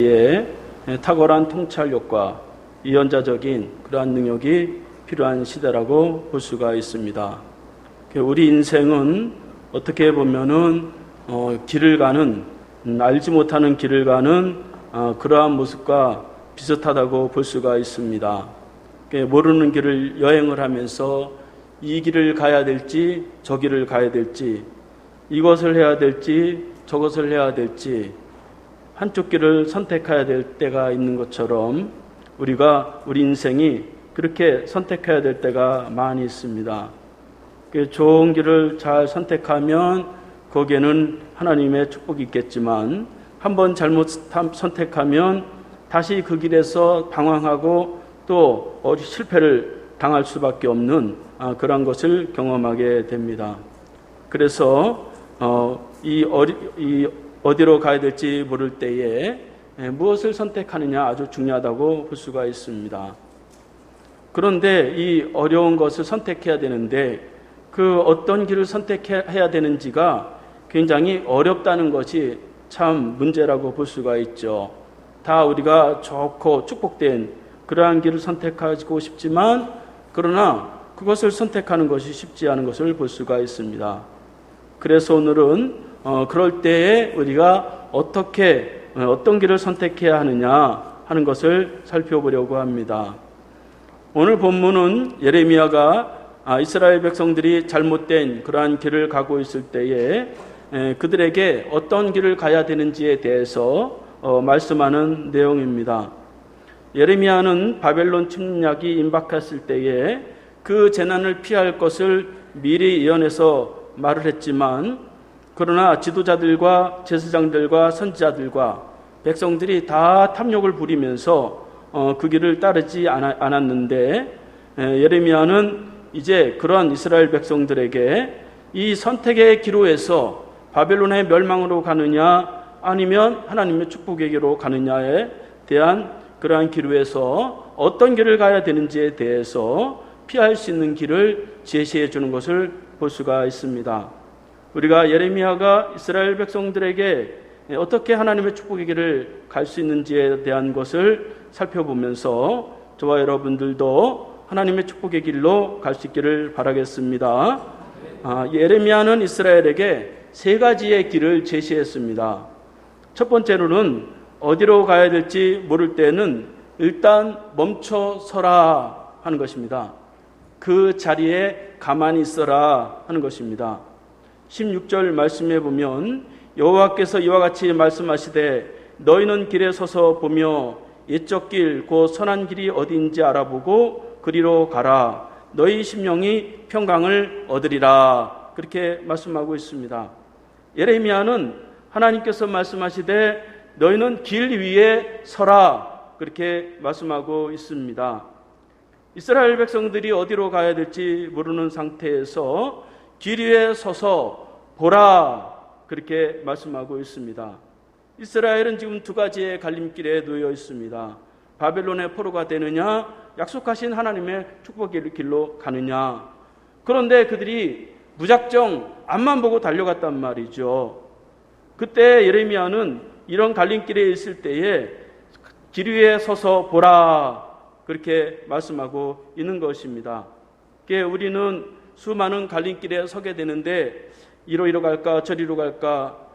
에 탁월한 통찰력과 이연자적인 그러한 능력이 필요한 시대라고 볼 수가 있습니다. 우리 인생은 어떻게 보면은 길을 가는 알지 못하는 길을 가는 그러한 모습과 비슷하다고 볼 수가 있습니다. 모르는 길을 여행을 하면서 이 길을 가야 될지 저 길을 가야 될지 이것을 해야 될지 저것을 해야 될지 한쪽 길을 선택해야 될 때가 있는 것처럼 우리 인생이 그렇게 선택해야 될 때가 많이 있습니다. 좋은 길을 잘 선택하면 거기에는 하나님의 축복이 있겠지만 한번 잘못 선택하면 다시 그 길에서 방황하고 또 실패를 당할 수밖에 없는 그런 것을 경험하게 됩니다. 그래서 어디로 가야 될지 모를 때에 무엇을 선택하느냐 아주 중요하다고 볼 수가 있습니다. 그런데 이 어려운 것을 선택해야 되는데 그 어떤 길을 선택해야 되는지가 굉장히 어렵다는 것이 참 문제라고 볼 수가 있죠. 다 우리가 좋고 축복된 그러한 길을 선택하고 싶지만 그러나 그것을 선택하는 것이 쉽지 않은 것을 볼 수가 있습니다. 그래서 오늘은 그럴 때에 우리가 어떤 길을 선택해야 하느냐 하는 것을 살펴보려고 합니다. 오늘 본문은 예레미야가 이스라엘 백성들이 잘못된 그러한 길을 가고 있을 때에 그들에게 어떤 길을 가야 되는지에 대해서 말씀하는 내용입니다. 예레미야는 바벨론 침략이 임박했을 때에 그 재난을 피할 것을 미리 예언해서 말을 했지만 그러나 지도자들과 제사장들과 선지자들과 백성들이 다 탐욕을 부리면서 그 길을 따르지 않았는데 예레미야는 이제 그런 이스라엘 백성들에게 이 선택의 기로에서 바벨론의 멸망으로 가느냐 아니면 하나님의 축복의 기로 가느냐에 대한 그러한 기로에서 어떤 길을 가야 되는지에 대해서 피할 수 있는 길을 제시해 주는 것을 볼 수가 있습니다. 우리가 예레미야가 이스라엘 백성들에게 어떻게 하나님의 축복의 길을 갈 수 있는지에 대한 것을 살펴보면서 저와 여러분들도 하나님의 축복의 길로 갈 수 있기를 바라겠습니다. 예레미야는 이스라엘에게 세 가지의 길을 제시했습니다. 첫 번째로는 어디로 가야 될지 모를 때는 일단 멈춰 서라 하는 것입니다. 그 자리에 가만히 있어라 하는 것입니다. 16절 말씀에 보면 여호와께서 이와 같이 말씀하시되 너희는 길에 서서 보며 옛적 길 곧 선한 길이 어디인지 알아보고 그리로 가라. 너희 심령이 평강을 얻으리라. 그렇게 말씀하고 있습니다. 예레미야는 하나님께서 말씀하시되 너희는 길 위에 서라. 그렇게 말씀하고 있습니다. 이스라엘 백성들이 어디로 가야 될지 모르는 상태에서 길 위에 서서 보라 그렇게 말씀하고 있습니다. 이스라엘은 지금 두 가지의 갈림길에 놓여 있습니다. 바벨론의 포로가 되느냐 약속하신 하나님의 축복의 길로 가느냐. 그런데 그들이 무작정 앞만 보고 달려갔단 말이죠. 그때 예레미야는 이런 갈림길에 있을 때에 길 위에 서서 보라 그렇게 말씀하고 있는 것입니다. 우리는 수많은 갈림길에 서게 되는데 이리로 갈까 저리로 갈까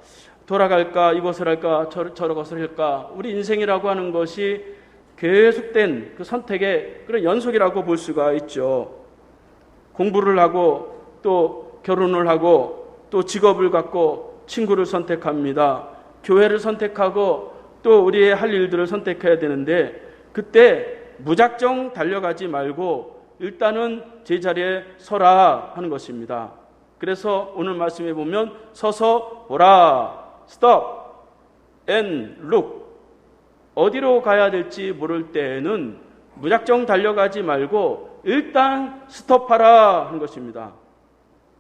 돌아갈까 이것을 할까 저것을 할까 우리 인생이라고 하는 것이 계속된 그 선택의 그런 연속이라고 볼 수가 있죠. 공부를 하고 또 결혼을 하고 또 직업을 갖고 친구를 선택합니다. 교회를 선택하고 또 우리의 할 일들을 선택해야 되는데 그때 무작정 달려가지 말고 일단은 제자리에 서라 하는 것입니다. 그래서 오늘 말씀에 보면 서서 보라, stop and look. 어디로 가야 될지 모를 때에는 무작정 달려가지 말고 일단 스톱하라 하는 것입니다.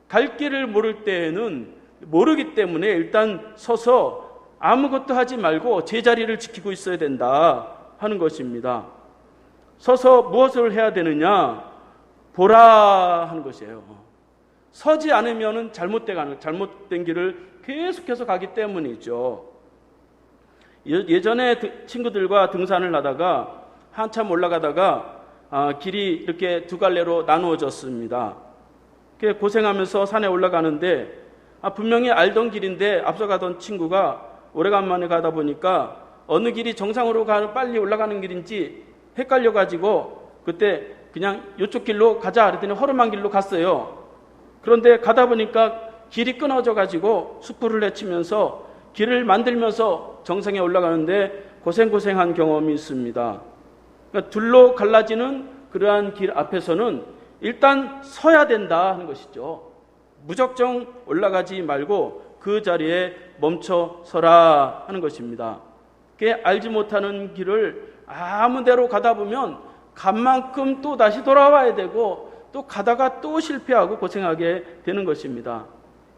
갈 길을 모를 때에는 모르기 때문에 일단 서서 아무것도 하지 말고 제자리를 지키고 있어야 된다 하는 것입니다. 서서 무엇을 해야 되느냐? 보라 하는 것이에요. 서지 않으면 잘못된 길을 계속해서 가기 때문이죠. 예전에 친구들과 등산을 하다가 한참 올라가다가 길이 이렇게 두 갈래로 나누어졌습니다. 고생하면서 산에 올라가는데 분명히 알던 길인데 앞서가던 친구가 오래간만에 가다 보니까 어느 길이 정상으로 빨리 올라가는 길인지 헷갈려가지고 그때 그냥 이쪽 길로 가자 그랬더니 허름한 길로 갔어요. 그런데 가다 보니까 길이 끊어져가지고 수풀을 헤치면서 길을 만들면서 정상에 올라가는데 고생한 경험이 있습니다. 그러니까 둘로 갈라지는 그러한 길 앞에서는 일단 서야 된다 하는 것이죠. 무작정 올라가지 말고 그 자리에 멈춰 서라 하는 것입니다. 알지 못하는 길을 아무 데로 가다 보면 간 만큼 또 다시 돌아와야 되고 또 가다가 또 실패하고 고생하게 되는 것입니다.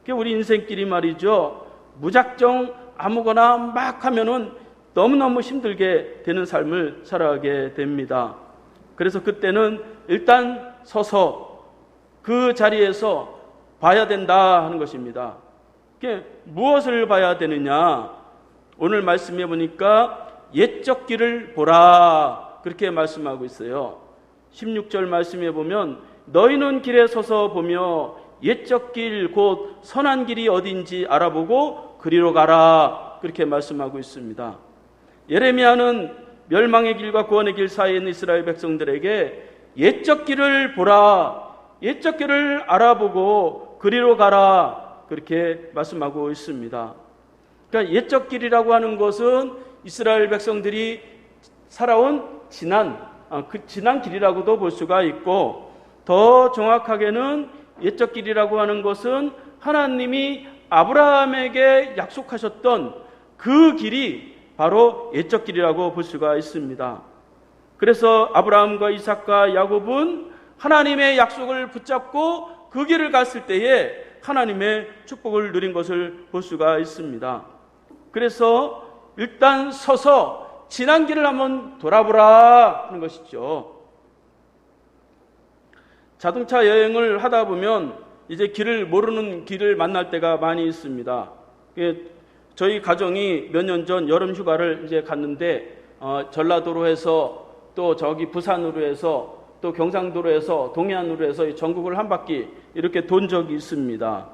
우리 인생길이 말이죠. 무작정 아무거나 막 하면은 너무너무 힘들게 되는 삶을 살아가게 됩니다. 그래서 그때는 일단 서서 그 자리에서 봐야 된다 하는 것입니다. 무엇을 봐야 되느냐? 오늘 말씀해 보니까 옛적 길을 보라 그렇게 말씀하고 있어요. 16절 말씀해 보면 너희는 길에 서서 보며 옛적 길 곧 선한 길이 어딘지 알아보고 그리로 가라 그렇게 말씀하고 있습니다. 예레미야는 멸망의 길과 구원의 길 사이에 있는 이스라엘 백성들에게 옛적 길을 보라, 옛적 길을 알아보고 그리로 가라 그렇게 말씀하고 있습니다. 그러니까 옛적 길이라고 하는 것은 이스라엘 백성들이 살아온 지난 길이라고도 볼 수가 있고, 더 정확하게는 옛적 길이라고 하는 것은 하나님이 아브라함에게 약속하셨던 그 길이 바로 옛적 길이라고 볼 수가 있습니다. 그래서 아브라함과 이삭과 야곱은 하나님의 약속을 붙잡고 그 길을 갔을 때에 하나님의 축복을 누린 것을 볼 수가 있습니다. 그래서 일단 서서 지난 길을 한번 돌아보라 하는 것이죠. 자동차 여행을 하다 보면 이제 길을 모르는 길을 만날 때가 많이 있습니다. 저희 가정이 몇 년 전 여름 휴가를 이제 갔는데 전라도로 해서 또 저기 부산으로 해서 또 경상도로 해서 동해안으로 해서 전국을 한 바퀴 이렇게 돈 적이 있습니다.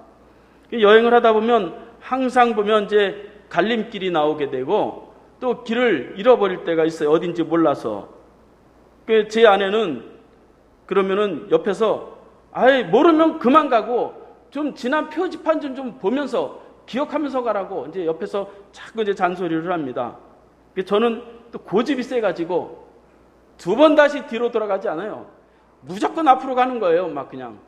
여행을 하다 보면 항상 보면 이제 갈림길이 나오게 되고 또 길을 잃어버릴 때가 있어요. 어딘지 몰라서. 제 아내는 그러면은 옆에서 모르면 그만 가고 좀 지난 표지판 좀 보면서 기억하면서 가라고 이제 옆에서 자꾸 이제 잔소리를 합니다. 저는 또 고집이 세가지고 두 번 다시 뒤로 돌아가지 않아요. 무조건 앞으로 가는 거예요, 막 그냥.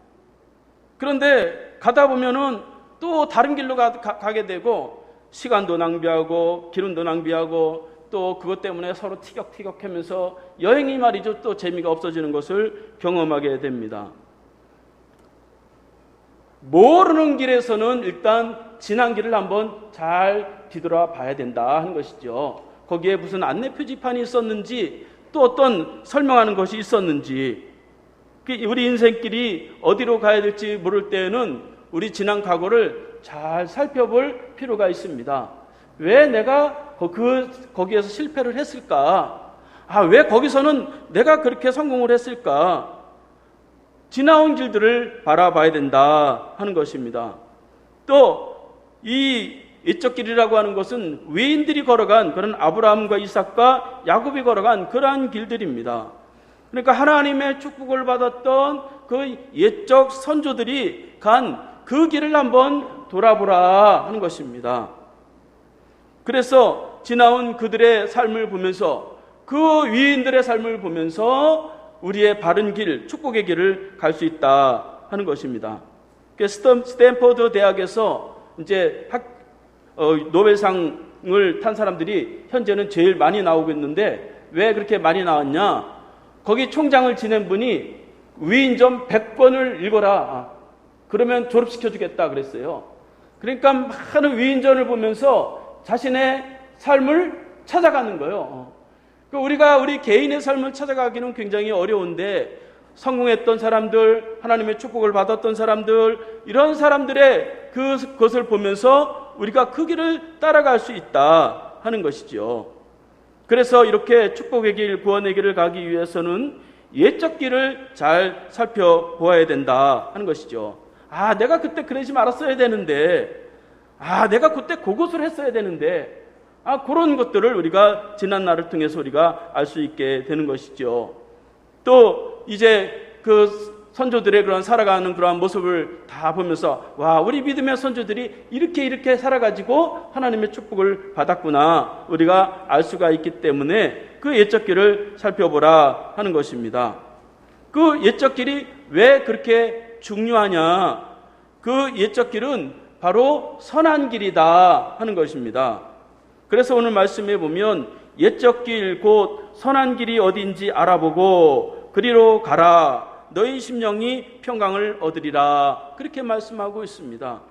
그런데 가다 보면은 또 다른 길로 가게 되고 시간도 낭비하고 기름도 낭비하고 또 그것 때문에 서로 티격태격하면서 여행이 말이죠 또 재미가 없어지는 것을 경험하게 됩니다. 모르는 길에서는 일단 지난 길을 한번 잘 뒤돌아 봐야 된다 하는 것이죠. 거기에 무슨 안내 표지판이 있었는지 또 어떤 설명하는 것이 있었는지, 우리 인생길이 어디로 가야 될지 모를 때에는 우리 지난 과거를 잘 살펴볼 필요가 있습니다. 왜 내가 거기에서 실패를 했을까? 왜 거기서는 내가 그렇게 성공을 했을까? 지나온 길들을 바라봐야 된다 하는 것입니다. 또 이 옛적 길이라고 하는 것은 외인들이 걸어간 그런 아브라함과 이삭과 야곱이 걸어간 그러한 길들입니다. 그러니까 하나님의 축복을 받았던 그 옛적 선조들이 간 그 길을 한번 돌아보라 하는 것입니다. 그래서 지나온 그들의 삶을 보면서 그 위인들의 삶을 보면서 우리의 바른 길, 축복의 길을 갈 수 있다 하는 것입니다. 스탠퍼드 대학에서 이제 노벨상을 탄 사람들이 현재는 제일 많이 나오고 있는데 왜 그렇게 많이 나왔냐? 거기 총장을 지낸 분이 위인전 100권을 읽어라. 그러면 졸업시켜주겠다 그랬어요. 그러니까 많은 위인전을 보면서 자신의 삶을 찾아가는 거예요. 우리가 우리 개인의 삶을 찾아가기는 굉장히 어려운데 성공했던 사람들, 하나님의 축복을 받았던 사람들, 이런 사람들의 그것을 보면서 우리가 그 길을 따라갈 수 있다 하는 것이죠. 그래서 이렇게 축복의 길, 구원의 길을 가기 위해서는 예적 길을 잘 살펴보아야 된다 하는 것이죠. 아, 내가 그때 그러지 말았어야 되는데, 아, 내가 그때 그것을 했어야 되는데, 아, 그런 것들을 우리가 지난 날을 통해서 우리가 알 수 있게 되는 것이죠. 또 이제 그 선조들의 그런 살아가는 그러한 모습을 다 보면서, 와, 우리 믿음의 선조들이 이렇게 살아가지고 하나님의 축복을 받았구나, 우리가 알 수가 있기 때문에 그 예적 길을 살펴보라 하는 것입니다. 그 예적 길이 왜 그렇게 중요하냐? 그 예적 길은 바로 선한 길이다 하는 것입니다. 그래서 오늘 말씀에 보면 예적 길 곧 선한 길이 어딘지 알아보고 그리로 가라. 너희 심령이 평강을 얻으리라. 그렇게 말씀하고 있습니다.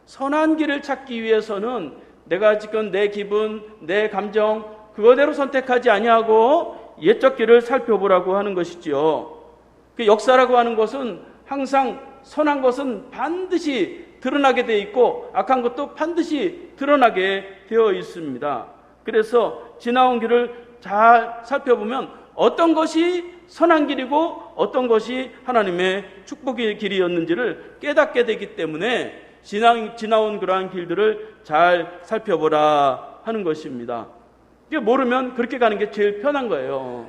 선한 길을 찾기 위해서는 내가 지금 내 기분, 내 감정 그거대로 선택하지 아니하고 예적 길을 살펴보라고 하는 것이지요. 그 역사라고 하는 것은 항상 선한 것은 반드시 드러나게 되어 있고 악한 것도 반드시 드러나게 되어 있습니다. 그래서 지나온 길을 잘 살펴보면 어떤 것이 선한 길이고 어떤 것이 하나님의 축복의 길이었는지를 깨닫게 되기 때문에 지나온 그러한 길들을 잘 살펴보라 하는 것입니다. 이게 모르면 그렇게 가는 게 제일 편한 거예요.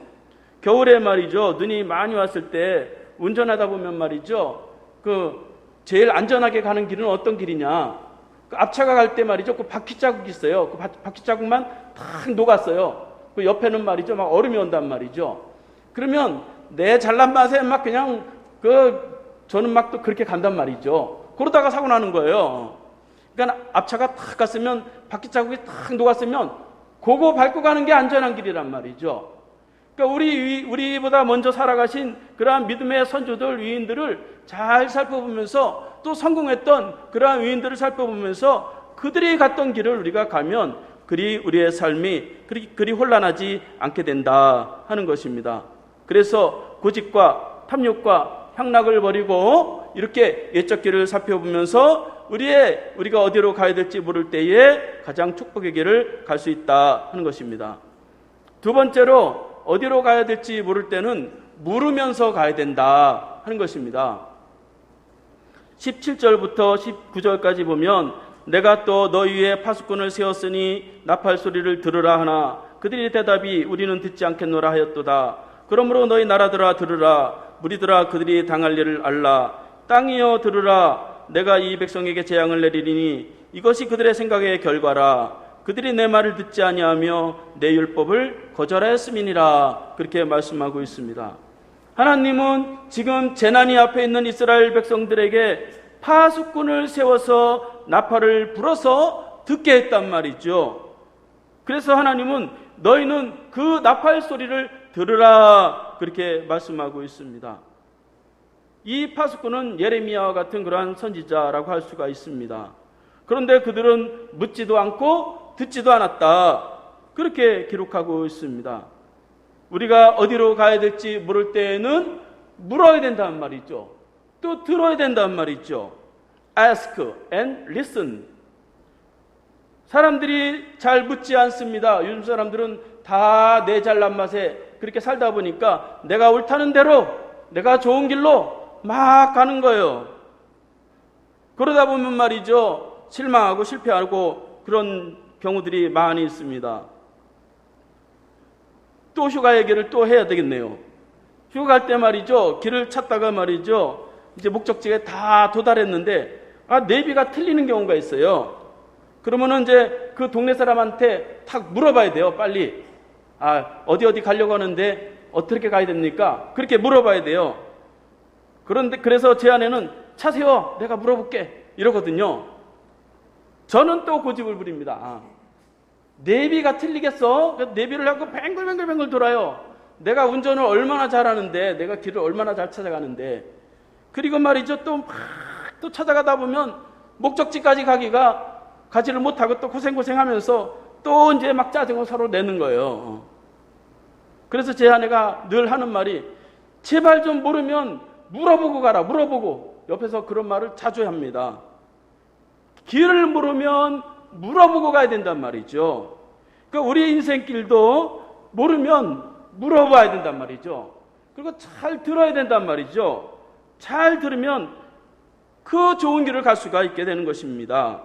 겨울에 말이죠, 눈이 많이 왔을 때 운전하다 보면 말이죠, 그 제일 안전하게 가는 길은 어떤 길이냐? 그 앞차가 갈 때 말이죠, 그 바퀴 자국이 있어요. 그 바퀴 자국만 탁 녹았어요. 그 옆에는 말이죠, 막 얼음이 온단 말이죠. 그러면 내 잘난 맛에 막 그냥 저는 막 또 그렇게 간단 말이죠. 그러다가 사고 나는 거예요. 그러니까 앞차가 탁 갔으면 바퀴 자국이 탁 녹았으면 그거 밟고 가는 게 안전한 길이란 말이죠. 그러니까 우리보다 먼저 살아가신 그러한 믿음의 선조들, 위인들을 잘 살펴보면서 또 성공했던 그러한 위인들을 살펴보면서 그들이 갔던 길을 우리가 가면 그리 우리의 삶이 그리 혼란하지 않게 된다 하는 것입니다. 그래서 고집과 탐욕과 향락을 버리고 이렇게 예적 길을 살펴보면서 우리가 어디로 가야 될지 모를 때에 가장 축복의 길을 갈 수 있다 하는 것입니다. 두 번째로 어디로 가야 될지 모를 때는 물으면서 가야 된다 하는 것입니다. 17절부터 19절까지 보면 내가 또 너희 위에 파수꾼을 세웠으니 나팔 소리를 들으라 하나 그들이 대답이 우리는 듣지 않겠노라 하였도다. 그러므로 너희 나라들아 들으라, 무리들아 그들이 당할 일을 알라. 땅이여 들으라, 내가 이 백성에게 재앙을 내리리니 이것이 그들의 생각의 결과라. 그들이 내 말을 듣지 아니하며 내 율법을 거절하였음이니라. 그렇게 말씀하고 있습니다. 하나님은 지금 재난이 앞에 있는 이스라엘 백성들에게 파수꾼을 세워서 나팔을 불어서 듣게 했단 말이죠. 그래서 하나님은 너희는 그 나팔 소리를 들으라 그렇게 말씀하고 있습니다. 이 파수꾼은 예레미야와 같은 그러한 선지자라고 할 수가 있습니다. 그런데 그들은 묻지도 않고 듣지도 않았다 그렇게 기록하고 있습니다. 우리가 어디로 가야 될지 모를 때에는 물어야 된다는 말이죠. 또 들어야 된다는 말이죠. Ask and listen. 사람들이 잘 묻지 않습니다. 요즘 사람들은 다 내 잘난 맛에 그렇게 살다 보니까 내가 옳다는 대로 내가 좋은 길로 막 가는 거예요. 그러다 보면 말이죠, 실망하고 실패하고 그런 경우들이 많이 있습니다. 또 휴가 얘기를 또 해야 되겠네요. 휴가 갈 때 말이죠, 길을 찾다가 말이죠, 이제 목적지에 다 도달했는데 내비가 틀리는 경우가 있어요. 그러면은 이제 그 동네 사람한테 탁 물어봐야 돼요, 빨리. 어디 가려고 하는데 어떻게 가야 됩니까? 그렇게 물어봐야 돼요. 그래서 제 아내는 차 세워, 내가 물어볼게 이러거든요. 저는 또 고집을 부립니다. 내비가 틀리겠어? 내비를 하고 뱅글뱅글 돌아요. 내가 운전을 얼마나 잘하는데, 내가 길을 얼마나 잘 찾아가는데. 그리고 말이죠, 또 찾아가다 보면 목적지까지 가지를 못하고 또 고생하면서 또 이제 막 짜증을 서로 내는 거예요. 그래서 제 아내가 늘 하는 말이, 제발 좀 모르면 물어보고 가라, 물어보고. 옆에서 그런 말을 자주 합니다. 길을 모르면 물어보고 가야 된단 말이죠. 그러니까 우리 인생길도 모르면 물어봐야 된단 말이죠. 그리고 잘 들어야 된단 말이죠. 잘 들으면 그 좋은 길을 갈 수가 있게 되는 것입니다.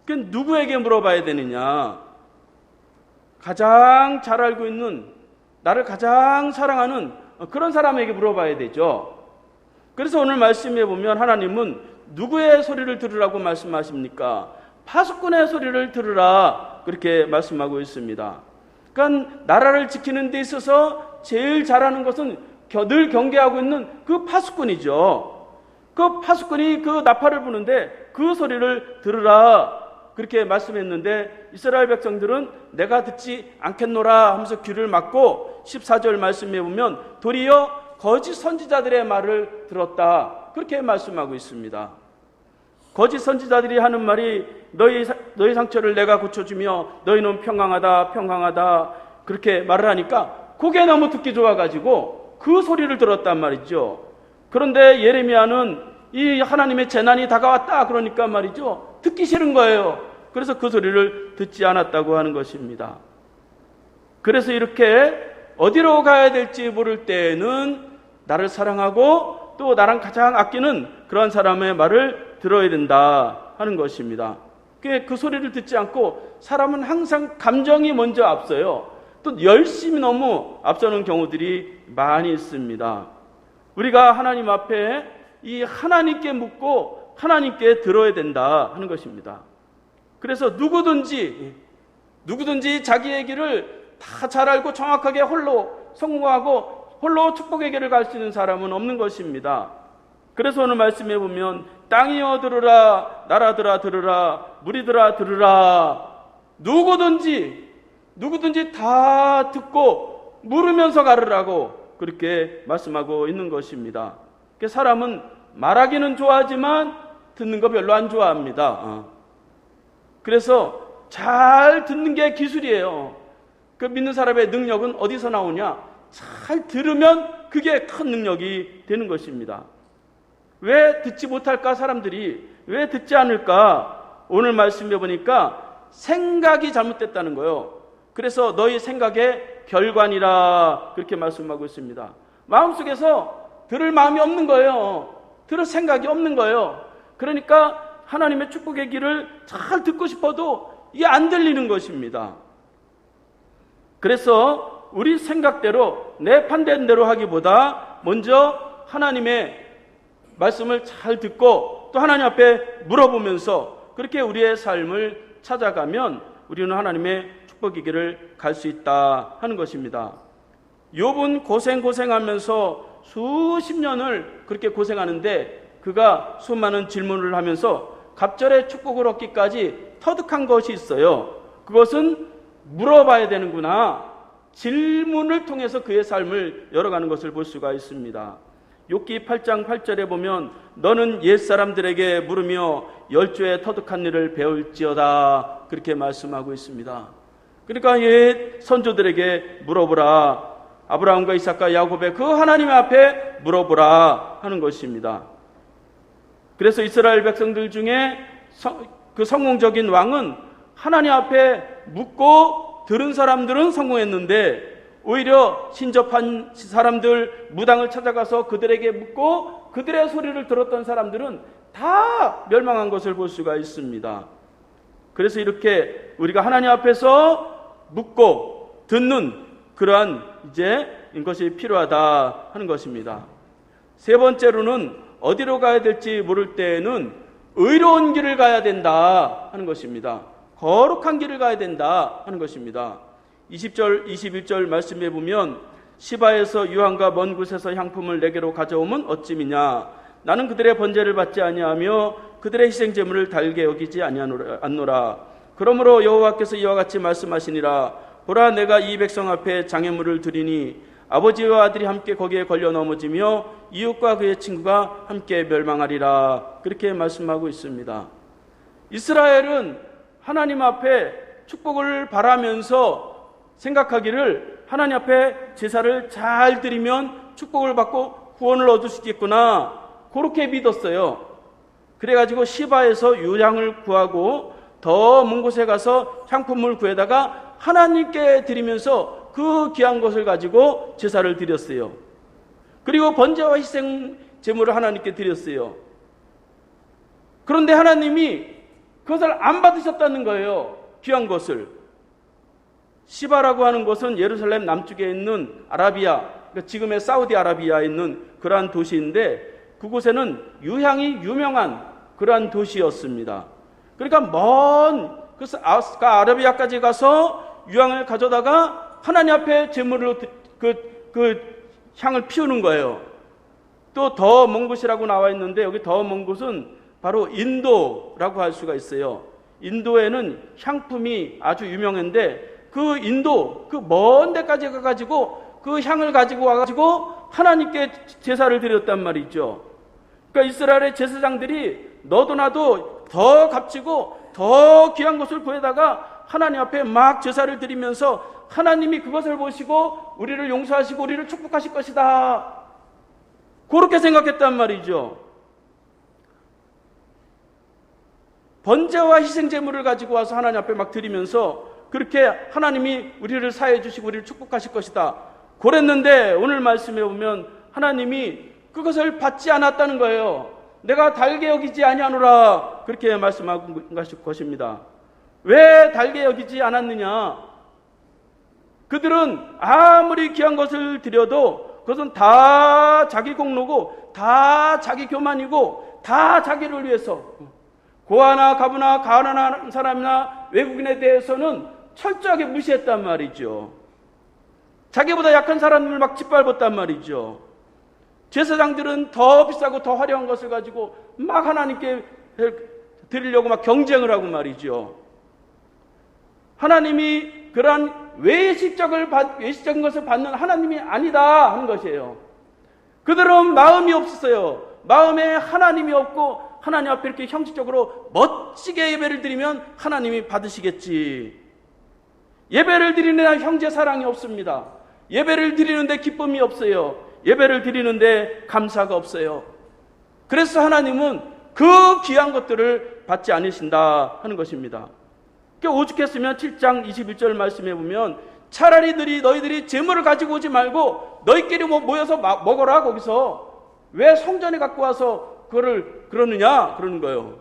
그 누구에게 물어봐야 되느냐? 가장 잘 알고 있는, 나를 가장 사랑하는 그런 사람에게 물어봐야 되죠. 그래서 오늘 말씀해 보면 하나님은 누구의 소리를 들으라고 말씀하십니까? 파수꾼의 소리를 들으라, 그렇게 말씀하고 있습니다. 그러니까 나라를 지키는 데 있어서 제일 잘하는 것은 늘 경계하고 있는 그 파수꾼이죠. 그 파수꾼이 그 나팔을 부는데 그 소리를 들으라, 그렇게 말씀했는데 이스라엘 백성들은 내가 듣지 않겠노라 하면서 귀를 막고 14절 말씀해 보면 도리어 거짓 선지자들의 말을 들었다, 그렇게 말씀하고 있습니다. 거짓 선지자들이 하는 말이 너희 상처를 내가 고쳐주며 너희는 평강하다 그렇게 말을 하니까 그게 너무 듣기 좋아가지고 그 소리를 들었단 말이죠. 그런데 예레미야는 이 하나님의 재난이 다가왔다 그러니까 말이죠, 듣기 싫은 거예요. 그래서 그 소리를 듣지 않았다고 하는 것입니다. 그래서 이렇게 어디로 가야 될지 모를 때에는 나를 사랑하고 또 나랑 가장 아끼는 그런 사람의 말을 들어야 된다 하는 것입니다. 그 소리를 듣지 않고 사람은 항상 감정이 먼저 앞서요. 또 열심히 너무 앞서는 경우들이 많이 있습니다. 우리가 하나님 앞에 이 하나님께 묻고 하나님께 들어야 된다 하는 것입니다. 그래서 누구든지 자기의 길을 다 잘 알고 정확하게 홀로 성공하고 홀로 축복의 길을 갈 수 있는 사람은 없는 것입니다. 그래서 오늘 말씀해 보면 땅이여 들으라, 나라들아 들으라, 무리들아 들으라. 누구든지 다 듣고 물으면서 가르라고 그렇게 말씀하고 있는 것입니다. 사람은 말하기는 좋아하지만 듣는 거 별로 안 좋아합니다. 그래서 잘 듣는 게 기술이에요. 그 믿는 사람의 능력은 어디서 나오냐? 잘 들으면 그게 큰 능력이 되는 것입니다. 왜 듣지 못할까? 사람들이 왜 듣지 않을까? 오늘 말씀해 보니까 생각이 잘못됐다는 거예요. 그래서 너희 생각의 결과니라, 그렇게 말씀하고 있습니다. 마음속에서 들을 마음이 없는 거예요. 들을 생각이 없는 거예요. 그러니까 하나님의 축복의 길을 잘 듣고 싶어도 이게 안 들리는 것입니다. 그래서 우리 생각대로 내 판단대로 하기보다 먼저 하나님의 말씀을 잘 듣고 또 하나님 앞에 물어보면서 그렇게 우리의 삶을 찾아가면 우리는 하나님의 축복의 길을 갈 수 있다 하는 것입니다. 욥은 고생하면서 수십 년을 그렇게 고생하는데 그가 수많은 질문을 하면서 갑절의 축복을 얻기까지 터득한 것이 있어요. 그것은 물어봐야 되는구나, 질문을 통해서 그의 삶을 열어가는 것을 볼 수가 있습니다. 욥기 8장 8절에 보면 너는 옛사람들에게 물으며 열조에 터득한 일을 배울지어다, 그렇게 말씀하고 있습니다. 그러니까 옛 선조들에게 물어보라, 아브라함과 이삭과 야곱의 그 하나님 앞에 물어보라 하는 것입니다. 그래서 이스라엘 백성들 중에 그 성공적인 왕은 하나님 앞에 묻고 들은 사람들은 성공했는데 오히려 신접한 사람들, 무당을 찾아가서 그들에게 묻고 그들의 소리를 들었던 사람들은 다 멸망한 것을 볼 수가 있습니다. 그래서 이렇게 우리가 하나님 앞에서 묻고 듣는 그러한 것이 필요하다 하는 것입니다. 세 번째로는 어디로 가야 될지 모를 때에는 의로운 길을 가야 된다 하는 것입니다. 거룩한 길을 가야 된다 하는 것입니다. 20절, 21절 말씀해 보면 시바에서 유황과 먼 곳에서 향품을 내게로 가져오면 어찌미냐? 나는 그들의 번제를 받지 아니하며 그들의 희생 제물을 달게 여기지 않노라. 그러므로 여호와께서 이와 같이 말씀하시니라. 보라, 내가 이 백성 앞에 장애물을 드리니 아버지와 아들이 함께 거기에 걸려 넘어지며 이웃과 그의 친구가 함께 멸망하리라. 그렇게 말씀하고 있습니다. 이스라엘은 하나님 앞에 축복을 바라면서 생각하기를 하나님 앞에 제사를 잘 드리면 축복을 받고 구원을 얻을 수 있겠구나, 그렇게 믿었어요. 그래가지고 시바에서 유향을 구하고 더 먼 곳에 가서 향품을 구해다가 하나님께 드리면서 그 귀한 것을 가지고 제사를 드렸어요. 그리고 번제와 희생 제물을 하나님께 드렸어요. 그런데 하나님이 그것을 안 받으셨다는 거예요. 귀한 것을. 시바라고 하는 곳은 예루살렘 남쪽에 있는 아라비아, 그러니까 지금의 사우디아라비아에 있는 그러한 도시인데 그곳에는 유향이 유명한 그러한 도시였습니다. 그러니까 먼 아라비아까지 가서 유향을 가져다가 하나님 앞에 제물로 그 향을 피우는 거예요. 또 더 먼 곳이라고 나와 있는데 여기 더 먼 곳은 바로 인도라고 할 수가 있어요. 인도에는 향품이 아주 유명한데 그 인도 그 먼 데까지 가가지고 그 향을 가지고 와가지고 하나님께 제사를 드렸단 말이죠. 그러니까 이스라엘의 제사장들이 너도 나도 더 값지고 더 귀한 것을 구해다가 하나님 앞에 막 제사를 드리면서 하나님이 그것을 보시고 우리를 용서하시고 우리를 축복하실 것이다. 그렇게 생각했단 말이죠. 번제와 희생제물을 가지고 와서 하나님 앞에 막 드리면서 그렇게 하나님이 우리를 사해해 주시고 우리를 축복하실 것이다. 그랬는데 오늘 말씀에 보면 하나님이 그것을 받지 않았다는 거예요. 내가 달게 여기지 아니하노라 그렇게 말씀하고 것입니다. 왜 달게 여기지 않았느냐? 그들은 아무리 귀한 것을 드려도 그것은 다 자기 공로고 다 자기 교만이고 다 자기를 위해서 고아나 가부나 가난한 사람이나 외국인에 대해서는 철저하게 무시했단 말이죠. 자기보다 약한 사람을 막 짓밟았단 말이죠. 제사장들은 더 비싸고 더 화려한 것을 가지고 막 하나님께 드리려고 막 경쟁을 하고 말이죠. 하나님이 그러한 외식적인 것을 받는 하나님이 아니다 하는 것이에요. 그들은 마음이 없었어요. 마음에 하나님이 없고 하나님 앞에 이렇게 형식적으로 멋지게 예배를 드리면 하나님이 받으시겠지. 예배를 드리는 형제 사랑이 없습니다. 예배를 드리는데 기쁨이 없어요. 예배를 드리는데 감사가 없어요. 그래서 하나님은 그 귀한 것들을 받지 않으신다 하는 것입니다. 오죽했으면 7장 21절 말씀해 보면 차라리 너희들이 재물을 가지고 오지 말고 너희끼리 모여서 먹어라. 거기서 왜 성전에 갖고 와서 그거를 그러느냐 그러는 거예요.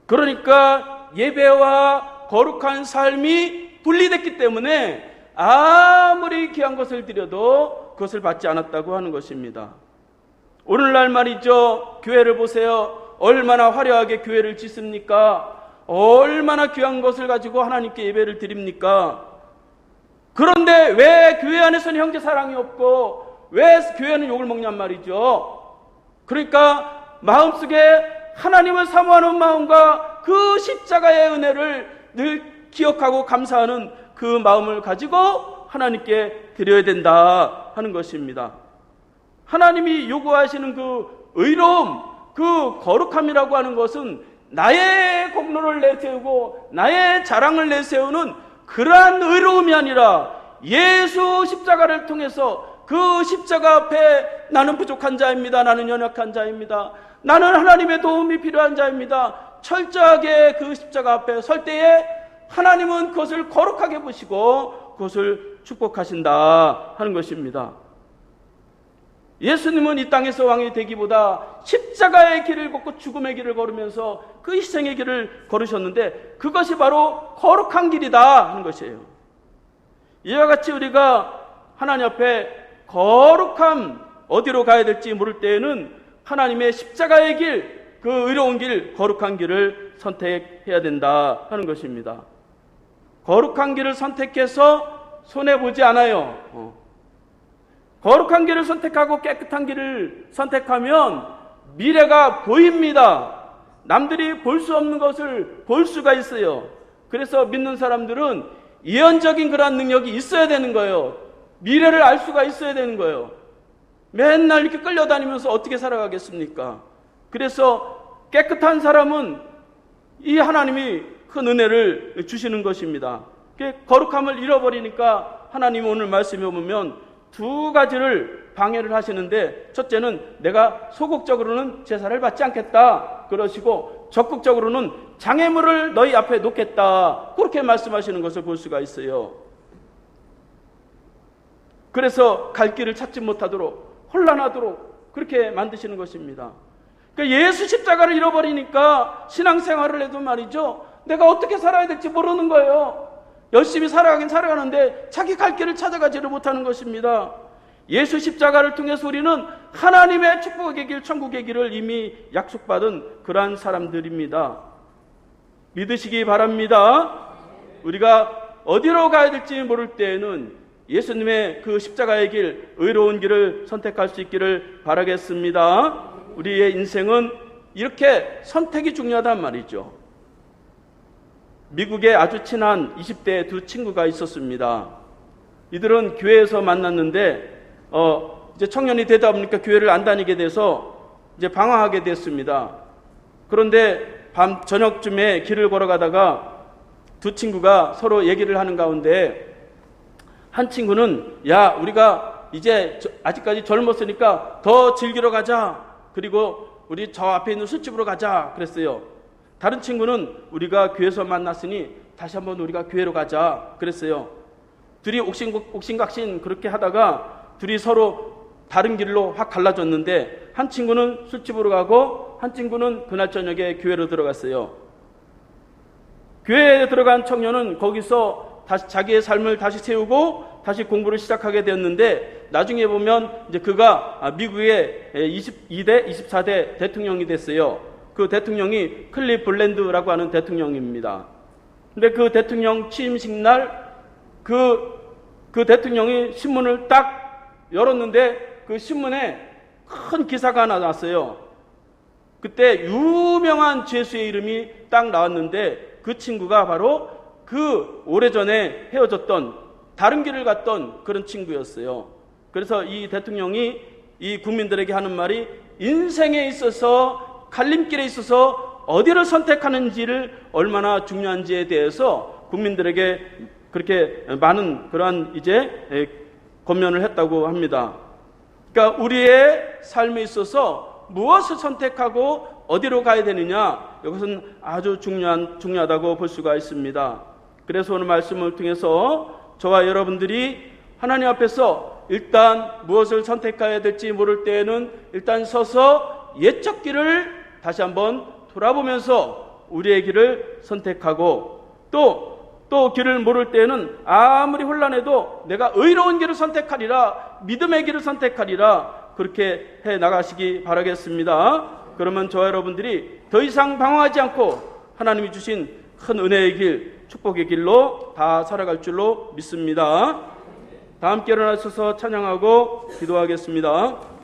그러니까 예배와 거룩한 삶이 분리됐기 때문에 아무리 귀한 것을 드려도 그것을 받지 않았다고 하는 것입니다. 오늘날 말이죠. 교회를 보세요. 얼마나 화려하게 교회를 짓습니까? 얼마나 귀한 것을 가지고 하나님께 예배를 드립니까? 그런데 왜 교회 안에서는 형제 사랑이 없고 왜 교회는 욕을 먹냔 말이죠. 그러니까 마음속에 하나님을 사모하는 마음과 그 십자가의 은혜를 늘 기억하고 감사하는 그 마음을 가지고 하나님께 드려야 된다 하는 것입니다. 하나님이 요구하시는 그 의로움, 그 거룩함이라고 하는 것은 나의 공로를 내세우고 나의 자랑을 내세우는 그러한 의로움이 아니라 예수 십자가를 통해서 그 십자가 앞에 나는 부족한 자입니다. 나는 연약한 자입니다. 나는 하나님의 도움이 필요한 자입니다. 철저하게 그 십자가 앞에 설 때에 하나님은 그것을 거룩하게 보시고 그것을 축복하신다 하는 것입니다. 예수님은 이 땅에서 왕이 되기보다 십자가의 길을 걷고 죽음의 길을 걸으면서 그 희생의 길을 걸으셨는데 그것이 바로 거룩한 길이다 하는 것이에요. 이와 같이 우리가 하나님 앞에 거룩함 어디로 가야 될지 모를 때에는 하나님의 십자가의 길, 그 의로운 길, 거룩한 길을 선택해야 된다 하는 것입니다. 거룩한 길을 선택해서 손해보지 않아요. 거룩한 길을 선택하고 깨끗한 길을 선택하면 미래가 보입니다. 남들이 볼 수 없는 것을 볼 수가 있어요. 그래서 믿는 사람들은 예언적인 그러한 능력이 있어야 되는 거예요. 미래를 알 수가 있어야 되는 거예요. 맨날 이렇게 끌려다니면서 어떻게 살아가겠습니까? 그래서 깨끗한 사람은 이 하나님이 큰 은혜를 주시는 것입니다. 거룩함을 잃어버리니까 하나님이 오늘 말씀에 보면 두 가지를 방해를 하시는데 첫째는 내가 소극적으로는 제사를 받지 않겠다 그러시고 적극적으로는 장애물을 너희 앞에 놓겠다, 그렇게 말씀하시는 것을 볼 수가 있어요. 그래서 갈 길을 찾지 못하도록, 혼란하도록 그렇게 만드시는 것입니다. 그러니까 예수 십자가를 잃어버리니까 신앙생활을 해도 말이죠, 내가 어떻게 살아야 될지 모르는 거예요. 열심히 살아가긴 살아가는데 자기 갈 길을 찾아가지를 못하는 것입니다. 예수 십자가를 통해서 우리는 하나님의 축복의 길, 천국의 길을 이미 약속받은 그러한 사람들입니다. 믿으시기 바랍니다. 우리가 어디로 가야 될지 모를 때에는 예수님의 그 십자가의 길, 의로운 길을 선택할 수 있기를 바라겠습니다. 우리의 인생은 이렇게 선택이 중요하단 말이죠. 미국에 아주 친한 20대 두 친구가 있었습니다. 이들은 교회에서 만났는데 이제 청년이 되다 보니까 교회를 안 다니게 돼서 이제 방황하게 됐습니다. 그런데 저녁쯤에 길을 걸어가다가 두 친구가 서로 얘기를 하는 가운데 한 친구는, 야, 우리가 이제 아직까지 젊었으니까 더 즐기러 가자. 그리고 우리 저 앞에 있는 술집으로 가자. 그랬어요. 다른 친구는, 우리가 교회에서 만났으니 다시 한번 우리가 교회로 가자. 그랬어요. 둘이 옥신각신 그렇게 하다가 둘이 서로 다른 길로 확 갈라졌는데, 한 친구는 술집으로 가고 한 친구는 그날 저녁에 교회로 들어갔어요. 교회에 들어간 청년은 거기서 다시 자기의 삶을 다시 세우고 다시 공부를 시작하게 되었는데, 나중에 보면 이제 그가 미국의 22대, 24대 대통령이 됐어요. 그 대통령이 클리블랜드라고 하는 대통령입니다. 근데 그 대통령 취임식 날 그 대통령이 신문을 딱 열었는데 그 신문에 큰 기사가 하나 나왔어요. 그때 유명한 죄수의 이름이 딱 나왔는데, 그 친구가 바로 그 오래전에 헤어졌던, 다른 길을 갔던 그런 친구였어요. 그래서 이 대통령이 이 국민들에게 하는 말이, 인생에 있어서, 갈림길에 있어서 어디를 선택하는지를 얼마나 중요한지에 대해서 국민들에게 그렇게 많은 그러한 이제 권면을 했다고 합니다. 그러니까 우리의 삶에 있어서 무엇을 선택하고 어디로 가야 되느냐, 이것은 아주 중요하다고 볼 수가 있습니다. 그래서 오늘 말씀을 통해서 저와 여러분들이 하나님 앞에서 일단 무엇을 선택해야 될지 모를 때에는 일단 서서 옛적 길을 다시 한번 돌아보면서 우리의 길을 선택하고, 또 길을 모를 때에는 아무리 혼란해도 내가 의로운 길을 선택하리라, 믿음의 길을 선택하리라, 그렇게 해 나가시기 바라겠습니다. 그러면 저와 여러분들이 더 이상 방황하지 않고 하나님이 주신 큰 은혜의 길, 축복의 길로 다 살아갈 줄로 믿습니다. 다 함께 일어나셔서 찬양하고 기도하겠습니다.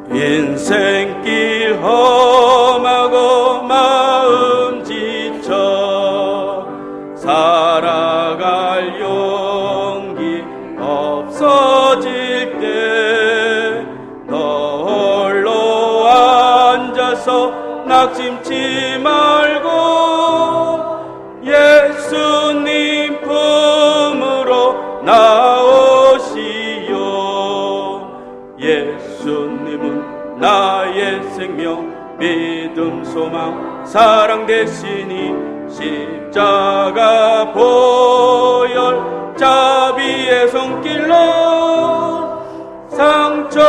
인생길 험하고 마음 지쳐 살아갈 용기 없어질 때 너 홀로 앉아서 낙심치 말고 예수님 품으로 나오시오. 예수님은 나의 생명, 믿음, 소망, 사랑 되시니 십자가 보혈 자비의 손길로 상처